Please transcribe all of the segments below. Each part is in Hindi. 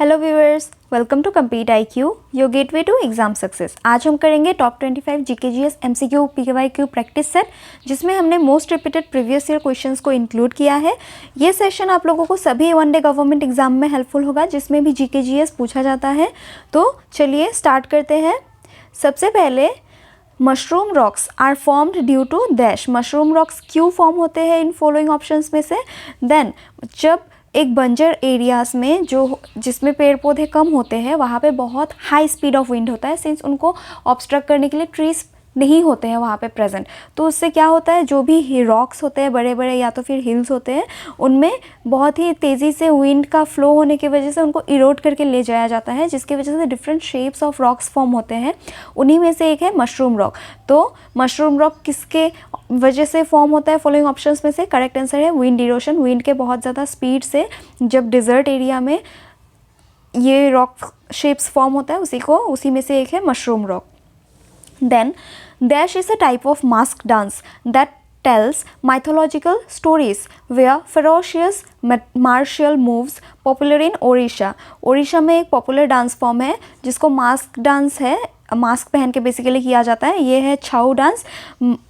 Hello viewers, welcome to compete IQ, your gateway to exam success. आज हम करेंगे top 25 GKGS MCQ PYQ practice set, जिसमें हमने most repeated previous year questions को इंक्लूड किया है। ये सेशन आप लोगों को सभी वन डे गवर्नमेंट एग्जाम में हेल्पफुल होगा, जिसमें भी GKGS पूछा जाता है। तो चलिए स्टार्ट करते हैं। सबसे पहले, mushroom rocks are formed due to dash. Mushroom rocks क्यों फॉर्म होते हैं इन फॉलोइंग ऑप्शंस में से? देन, जब एक बंजर एरियाज़ में जिसमें पेड़ पौधे कम होते हैं, वहाँ पे बहुत हाई स्पीड ऑफ विंड होता है, सिंस उनको ऑब्स्ट्रक्ट करने के लिए ट्रीज नहीं होते हैं वहाँ पे प्रेजेंट। तो उससे क्या होता है, जो भी रॉक्स होते हैं बड़े बड़े या तो फिर हिल्स होते हैं, उनमें बहुत ही तेज़ी से विंड का फ्लो होने की वजह से उनको इरोड करके ले जाया जाता है, जिसकी वजह से different shapes of rocks form होते हैं। उन्हीं में से एक है मशरूम रॉक। तो मशरूम रॉक किसके वजह से फॉर्म होता है फॉलोइंग ऑप्शंस में से? करेक्ट आंसर है विंड इरोशन। विंड के बहुत ज़्यादा स्पीड से जब डिज़र्ट एरिया में ये रॉक शेप्स फॉर्म होता है, उसी में से एक है mushroom rock. Then, dash is a type of mask dance that tells mythological stories where ferocious martial moves popular in Odisha. Odisha में एक पॉपुलर डांस फॉर्म है जिसको मास्क डांस है, मास्क पहन के बेसिकली किया जाता है। ये है छऊ डांस।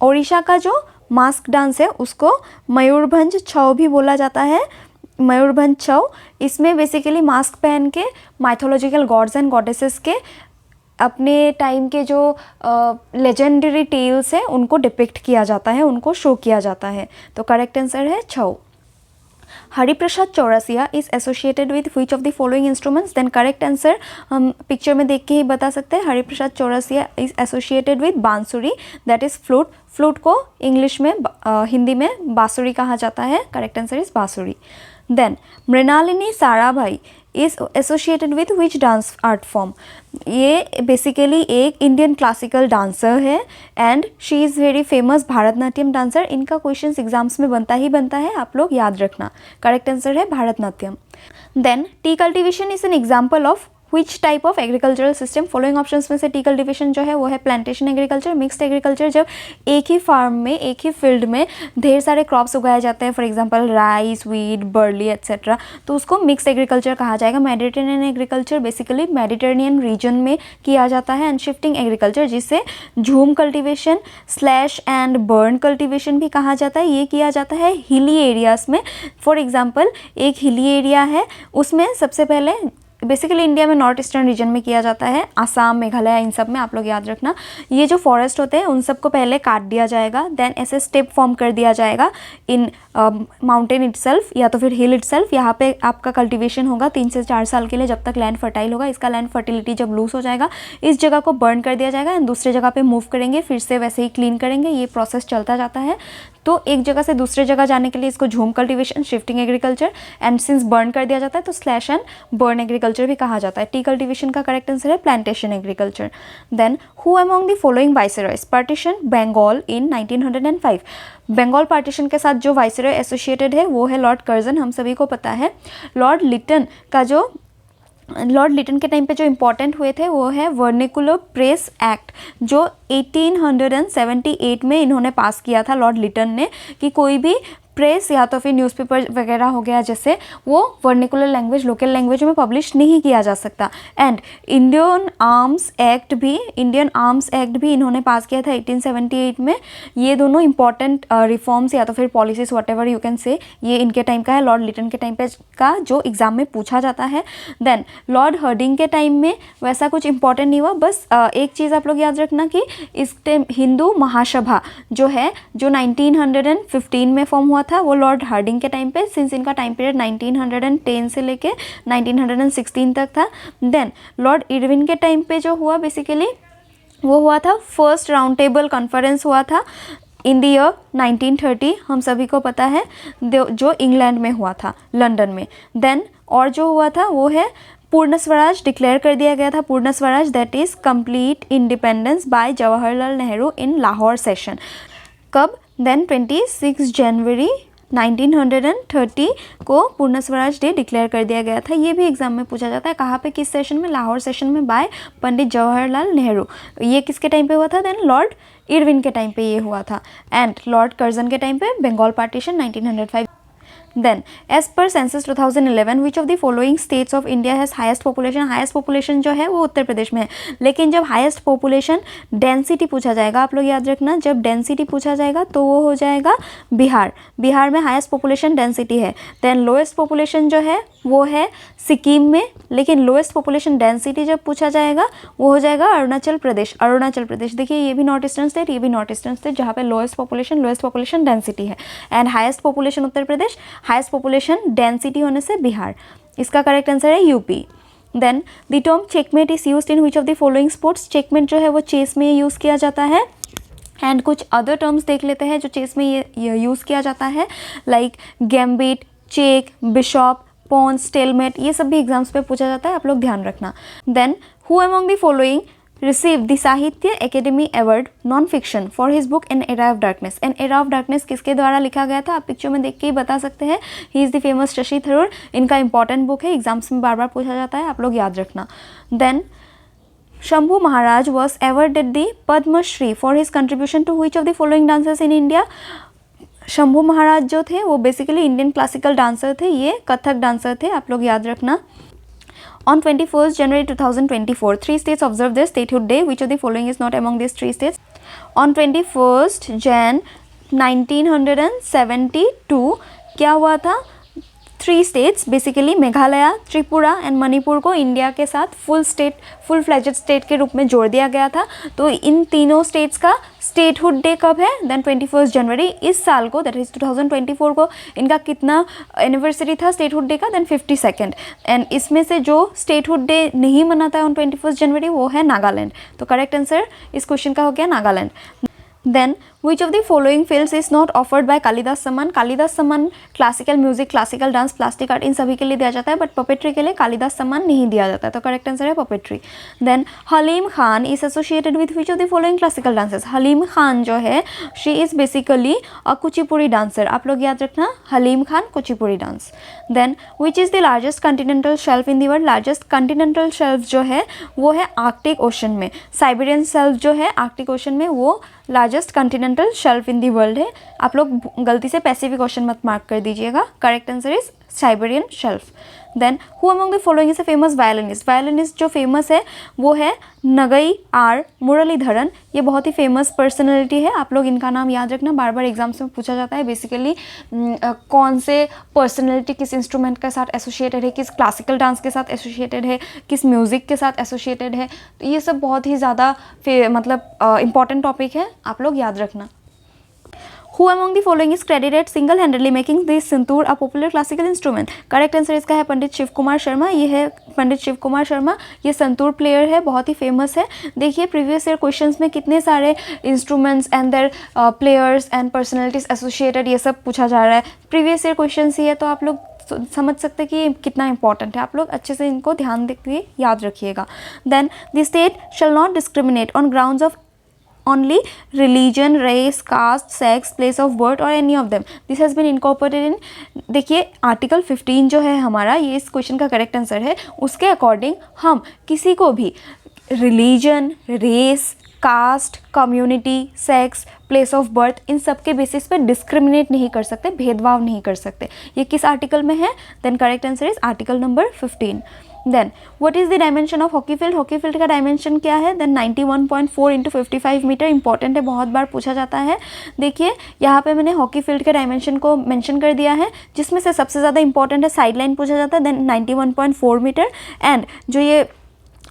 ओडिशा का जो मास्क डांस है उसको मयूरभंज छऊ भी बोला जाता है। मयूरभंज छऊ, इसमें बेसिकली मास्क पहन के माइथोलॉजिकल गॉड्स एंड गॉडेसेस के अपने टाइम के जो लेजेंडरी टेल्स हैं उनको डिपिक्ट किया जाता है, उनको शो किया जाता है। तो करेक्ट आंसर है Chhau. Hariprasad Chaurasia is associated with which of the following instruments? Then correct answer हम पिक्चर में देख के ही बता सकते हैं। Hariprasad Chaurasia is associated with bansuri, that is flute. Flute को इंग्लिश में हिंदी में बांसुरी कहा जाता है। Correct answer is bansuri. Then, Mrinalini Sarabhai is associated with which dance art form? ये बेसिकली एक इंडियन क्लासिकल डांसर है and she is very famous Bharatanatyam dancer. इनका क्वेश्चंस एग्जाम्स में बनता है, आप लोग याद रखना। करेक्ट आंसर है Bharatanatyam. Then, tea cultivation is an example of which type of agricultural system? Following options में से टी कल्टिवेशन जो है वो है प्लांटेशन एग्रीकल्चर, मिक्स्ड एग्रीकल्चर। जब एक ही फार्म में, एक ही फील्ड में ढेर सारे क्रॉप्स उगाए जाते हैं, for example rice, wheat, barley etcetera, तो उसको मिक्स्ड एग्रीकल्चर कहा जाएगा। Mediterranean agriculture basically Mediterranean reason में किया जाता है। एंड शिफ्टिंग एग्रीकल्चर, जिसे झूम cultivation slash and burn cultivation भी कहा जाता है, ये किया जाता है हिली एरियाज़ में। फॉर एग्जाम्पल, एक हिली एरिया है, उसमें सबसे पहले बेसिकली इंडिया में नॉर्थ ईस्टर्न रीजन में किया जाता है, आसाम, मेघालय, इन सब में आप लोग याद रखना। ये जो फॉरेस्ट होते हैं उन सबको पहले काट दिया जाएगा, देन ऐसे स्टेप फॉर्म कर दिया जाएगा इन माउंटेन इटसेल्फ या तो फिर हिल इटसेल्फ। यहाँ पे आपका कल्टीवेशन होगा 3 से 4 साल के लिए, जब तक लैंड फर्टाइल होगा। इसका लैंड फर्टिलिटी जब लूज हो जाएगा, इस जगह को बर्न कर दिया जाएगा एंड दूसरे जगह पे मूव करेंगे, फिर से वैसे ही क्लीन करेंगे। ये प्रोसेस चलता जाता है। तो एक जगह से दूसरे जगह जाने के लिए इसको झूम cultivation, shifting agriculture and since burn कर दिया जाता है तो स्लैश एंड बर्न एग्रीकल्चर भी कहा जाता है। टी कल्टीवेशन का करेक्ट आंसर है plantation agriculture. Then, who among the following viceroys partition Bengal in 1905? Bengal partition के साथ जो वाइसरॉय एसोसिएटेड है वो है लॉर्ड कर्जन, हम सभी को पता है। लॉर्ड लिटन के टाइम पे जो इम्पोर्टेंट हुए थे वो है वर्निकुलर प्रेस एक्ट, जो 1878 में इन्होंने पास किया था लॉर्ड लिटन ने, कि कोई भी प्रेस या तो फिर न्यूज़पेपर वगैरह हो गया जैसे, वो वर्निकुलर लैंग्वेज, लोकल लैंग्वेज में पब्लिश नहीं किया जा सकता। एंड इंडियन आर्म्स एक्ट भी इन्होंने पास किया था 1878 में। ये दोनों इंपॉर्टेंट रिफॉर्म्स या तो फिर policies what ever you can say, ये इनके टाइम का है, लॉर्ड लिटन के टाइम पे का, जो एग्जाम में पूछा जाता है। देन, लॉर्ड हर्डिंग के टाइम में वैसा कुछ इंपॉर्टेंट नहीं हुआ, बस एक चीज़ आप लोग याद रखना कि इस टाइम हिंदू महासभा जो है, जो 1915 में फॉर्म हुआ था, वो लॉर्ड हार्डिंग के टाइम पे, सिंस इनका टाइम पीरियड 1910 से लेके 1916 तक था। देन, लॉर्ड इरविन के टाइम पे जो हुआ बेसिकली वो हुआ था फर्स्ट राउंड टेबल कॉन्फ्रेंस हुआ था इन द ईयर 1930, हम सभी को पता है, जो इंग्लैंड में हुआ था, लंदन में। देन, और जो हुआ था वो है पूर्ण स्वराज डिक्लेयर कर दिया गया था। पूर्ण Swaraj, that is complete independence bye Jawaharlal Nehru in Lahore session. कब? देन 26 जनवरी 1930 को पूर्ण स्वराज डे डिक्लेयर कर दिया गया था। ये भी एग्जाम में पूछा जाता है, कहाँ पे, किस सेशन में? लाहौर सेशन में बाय पंडित जवाहरलाल नेहरू। ये किसके टाइम पे हुआ था? देन लॉर्ड इरविन के टाइम पे ये हुआ था। एंड लॉर्ड कर्जन के टाइम पे Bengal partition 1905। Then as per census 2011 which of the following states of India has highest population. Highest population जो है वो उत्तर प्रदेश में है, लेकिन जब हाईएस्ट पॉपुलेशन डेंसिटी पूछा जाएगा, आप लोग याद रखना, जब डेंसिटी पूछा जाएगा तो वो हो जाएगा बिहार। बिहार में हाईएस्ट पॉपुलेशन डेंसिटी है। देन लोएस्ट पॉपुलेशन जो है वो है सिक्किम में, लेकिन लोएस्ट पॉपुलेशन डेंसिटी जब पूछा जाएगा वो हो जाएगा अरुणाचल प्रदेश। अरुणाचल प्रदेश देखिए, ये भी नॉर्थ ईस्टर्न स्टेट, ये भी नॉर्थ ईस्टर्न स्टेट, जहाँ पे लोएस्ट पॉपुलेशन डेंसिटी है। And highest population Uttar Pradesh, highest population density होने से बिहार। इसका करेक्ट आंसर है UP. Then the term checkmate is used in which of the following sports. Checkmate जो है वो चेस में यूज़ किया जाता है। एंड कुछ अदर टर्म्स देख लेते हैं जो चेस में ये यूज़ किया जाता है, like gambit, check, bishop, pawn, stalemate, ये सब भी एग्जाम्स पे पूछा जाता है, आप लोग ध्यान रखना। Then who among the following receive the Sahitya academy award non fiction for his book an era of darkness. An era of darkness किसके द्वारा लिखा गया था, आप पिक्चर में देख के ही बता सकते हैं। He is the famous Shashi Tharoor. इनका इंपॉर्टेंट बुक है, एग्जाम्स में बार बार पूछा जाता है, आप लोग याद रखना। Then Shambhu Maharaj was awarded the Padmashri for his contribution to which of the following dancers in India. Shambhu Maharaj जो थे वो बेसिकली इंडियन क्लासिकल डांसर थे, ये कथक डांसर थे, आप लोग याद रखना। On 21st January 2024, 3 states observed their statehood day. Which of the following is not among these 3 states? On 21st Jan 1972 क्या हुआ था, 3 states basically Meghalaya, Tripura and Manipur को इंडिया के साथ फुल फ्लैजेड स्टेट के रूप में जोड़ दिया गया था। तो इन तीनों स्टेट्स का स्टेटहुड डे कब है, देन 21 जनवरी इस साल को, दैट इज 2024 को इनका कितना एनिवर्सरी था स्टेटहुड डे का, देन 52nd। एंड इसमें से जो स्टेटहुड डे नहीं मनाता है ऑन 21 जनवरी वो है नागालैंड। तो करेक्ट आंसर इस क्वेश्चन का हो गया Nagaland. Then which of the following films is not offered by Kalidas Samman. Kalidas Samman classical music, classical dance, plastic art, इन सभी के लिए दिया जाता है, बट पपेट्री के लिए कालिदास सम्मान नहीं दिया जाता है। तो करेक्ट आंसर है puppetry. Then Haleem Khan is associated with which of the following classical dancers. Haleem Khan जो है she is basically a Kuchipudi dancer, आप लोग याद रखना, Haleem Khan Kuchipudi dance. Then which is the largest continental shelf in the world. Largest continental shelf जो है वो है आर्कटिक ओशन में। साइबेरियन शेल्फ जो है आर्कटिक ओशन में वो largest continental shelf in the world है। आप लोग गलती से पैसिफिक ओशन मत मार्क कर दीजिएगा, correct answer is Siberian shelf. Then who among the following is a famous violinist. Violinist जो फेमस है वो है नगई आर मुरलीधरन। ये बहुत ही फेमस पर्सनैलिटी है, आप लोग इनका नाम याद रखना, बार बार एग्जाम्स में पूछा जाता है। बेसिकली कौन से पर्सनैलिटी किस इंस्ट्रूमेंट के साथ एसोसिएटेड है, किस क्लासिकल डांस के साथ एसोसिएटेड है, किस म्यूज़िक के साथ एसोसिएटेड है, तो ये सब बहुत ही ज़्यादा मतलब इंपॉर्टेंट टॉपिक है, आप लोग याद रखना। Who among the following is credited single-handedly making the santoor a popular classical instrument? Correct answer इसका है पंडित शिव कुमार शर्मा। ये है पंडित शिव कुमार शर्मा, ये संतूर प्लेयर है, बहुत ही फेमस है। देखिए प्रीवियस ईयर क्वेश्चंस में कितने सारे instruments and their players and personalities associated ये सब पूछा जा रहा है। प्रीवियस ईयर क्वेश्चंस ही है, तो आप लोग समझ सकते हैं कि ये कितना इंपॉर्टेंट है, आप लोग अच्छे से इनको ध्यान देके याद रखिएगा। Then the state shall not discriminate on grounds of only religion, race, caste, sex, place of birth or any of them. This has been incorporated in, देखिए आर्टिकल 15 जो है हमारा, ये इस क्वेश्चन का करेक्ट आंसर है। उसके अकॉर्डिंग हम किसी को भी religion, race, caste, community, sex, place of birth, इन सब के बेसिस पे डिस्क्रिमिनेट नहीं कर सकते, भेदभाव नहीं कर सकते। ये किस आर्टिकल में है, then correct answer is article number 15। Then what is the dimension of hockey field. Hockey field का डायमेंशन क्या है, देन 91.4 इंटू 55 मीटर। इंपॉर्टेंट है, बहुत बार पूछा जाता है। देखिए यहाँ पे मैंने हॉकी फील्ड के डायमेंशन को मेंशन कर दिया है, जिसमें से सबसे ज़्यादा इंपॉर्टेंट है साइड लाइन पूछा जाता है, देन 91.4 मीटर, एंड जो ये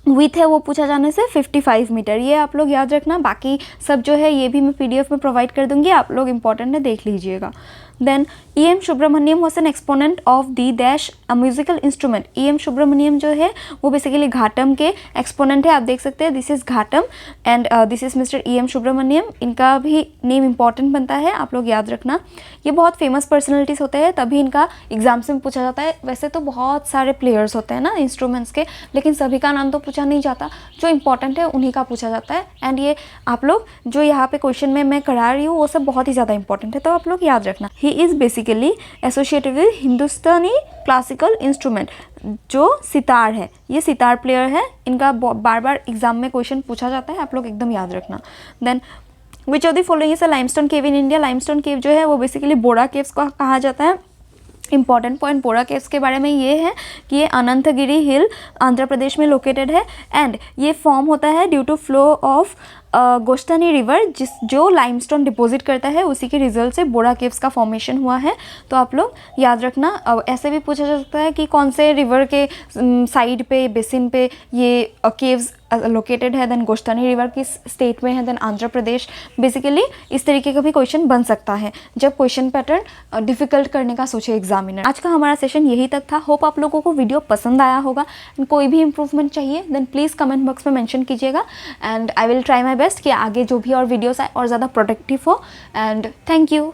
विथ है वो पूछा जाने से 55 मीटर। ये आप लोग याद रखना, बाकी सब जो है ये भी मैं PDF में प्रोवाइड कर दूँगी, आप लोग इंपॉर्टेंट है देख लीजिएगा। Then E.M. Subramaniam was an exponent of the dash a musical instrument. E.M. Subramaniam जो है वो बेसिकली घाटम के एक्सपोनेंट है, आप देख सकते हैं, this is ghatam and this is mister E.M. Subramaniam. इनका भी नेम इंपॉर्टेंट बनता है, आप लोग याद रखना। ये बहुत फेमस पर्सनैलिटीज़ होते हैं, तभी इनका एग्जाम्स में पूछा जाता है। वैसे तो बहुत सारे प्लेयर्स होते हैं ना इंस्ट्रूमेंट्स के, लेकिन सभी का नाम तो पूछा नहीं जाता, जो इंपॉर्टेंट है उन्हीं का पूछा जाता है। एंड ये आप लोग जो यहाँ पे क्वेश्चन में मैं करा रही हूँ वो सब बहुत ही ज़्यादा इंपॉर्टेंट है, तो आप लोग याद रखना। He is basically associated with Hindustani classical instrument. जो सितार है, ये सितार प्लेयर है, इनका बार बार एग्जाम में क्वेश्चन पूछा जाता है, आप लोग एकदम याद रखना। Then which of the following is a limestone cave in India. Limestone cave जो है वो बेसिकली बोरा केव्स को कहा जाता है। इंपॉर्टेंट पॉइंट बोरा केव्स के बारे में ये है कि ये अनंतगिरी हिल आंध्र प्रदेश में लोकेटेड है एंड ये फॉर्म होता है due to flow of Goshtani river जो लाइमस्टोन डिपॉजिट करता है, उसी के रिजल्ट से बोरा केव्स का फॉर्मेशन हुआ है। तो आप लोग याद रखना। ऐसे भी पूछा जा सकता है कि कौन से रिवर के साइड पे, बेसिन पे ये केव्स लोकेटेड है, देन गोश्तनी रिवर किस स्टेट में है, देन आंध्र प्रदेश। बेसिकली इस तरीके का भी क्वेश्चन बन सकता है जब क्वेश्चन पैटर्न डिफिकल्ट करने का सोचे एग्जामिनर। आज का हमारा सेशन यही तक था। होप आप लोगों को वीडियो पसंद आया होगा। कोई भी इंप्रूवमेंट चाहिए देन प्लीज़ कमेंट बॉक्स में मेंशन कीजिएगा and I will try my best कि आगे जो भी और वीडियोस आए और ज़्यादा प्रोडक्टिव हो। And thank you.